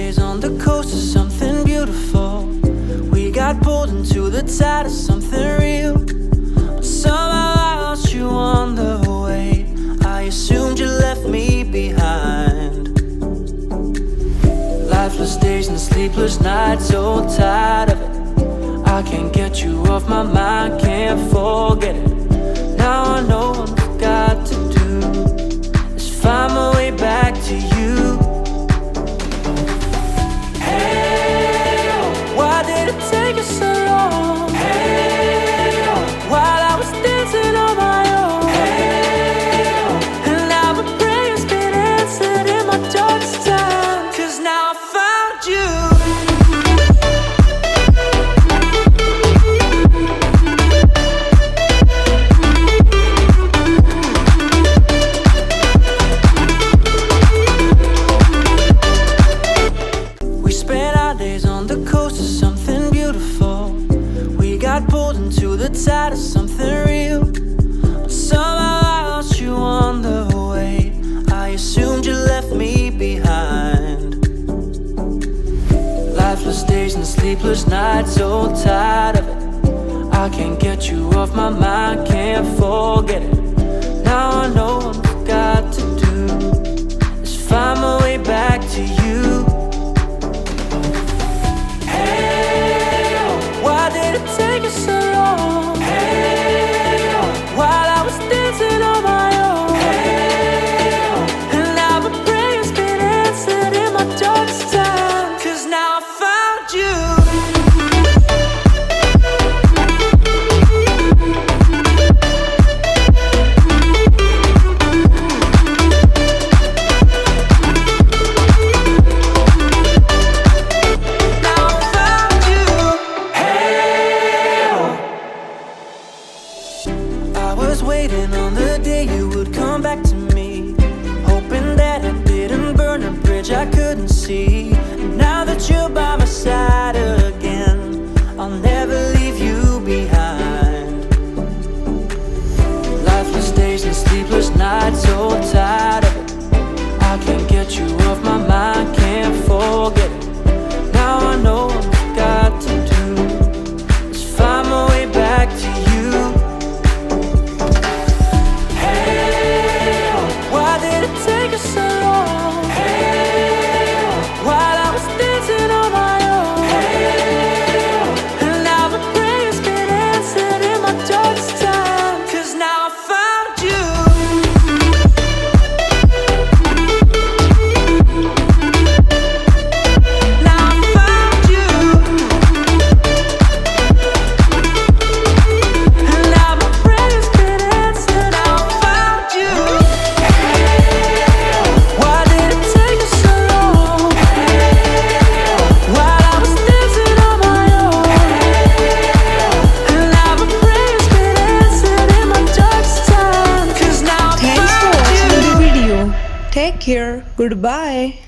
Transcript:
days on the coast of something beautiful. We got pulled into the tide of something real, but somehow I lost you on the way. I assumed you left me behind. Lifeless days and sleepless nights, so tired of it. I can't get you off my mind, can't forget it. Now I know what I've got to do is find my way back to you. Hey, why did it take us so long? Hey, while I was dancing on my own. Hey, and now my prayers been answered in my darkest time, 'cause now I found you. Pulled into the tide of something real, but somehow I lost you on the way. I assumed you left me behind. Lifeless days and sleepless nights, so tired of it. I can't get you off my mind, can't forget it. Now I know what I've got to do is find my way back to you. Take us so long. Hey, while I was dancing on my own. Hey, and now my prayers been answered in my darkest time, 'cause now I found you. Waiting on the day you would come back to me, hoping that I didn't burn a bridge I couldn't see. And now that you're by my side again, I'll never leave you behind. Lifeless days and sleepless nights, so tired of it. I can't get you off my mind, can't forget it. Now I know what I've got to do is find my way back to you. Take us so long. Hey, while I was dancing on my own. Hey, and now my prayers been answered in my darkest time, 'cause now I found you. Now I found you. And now my prayers been answered. Now I found you. Take care. Goodbye.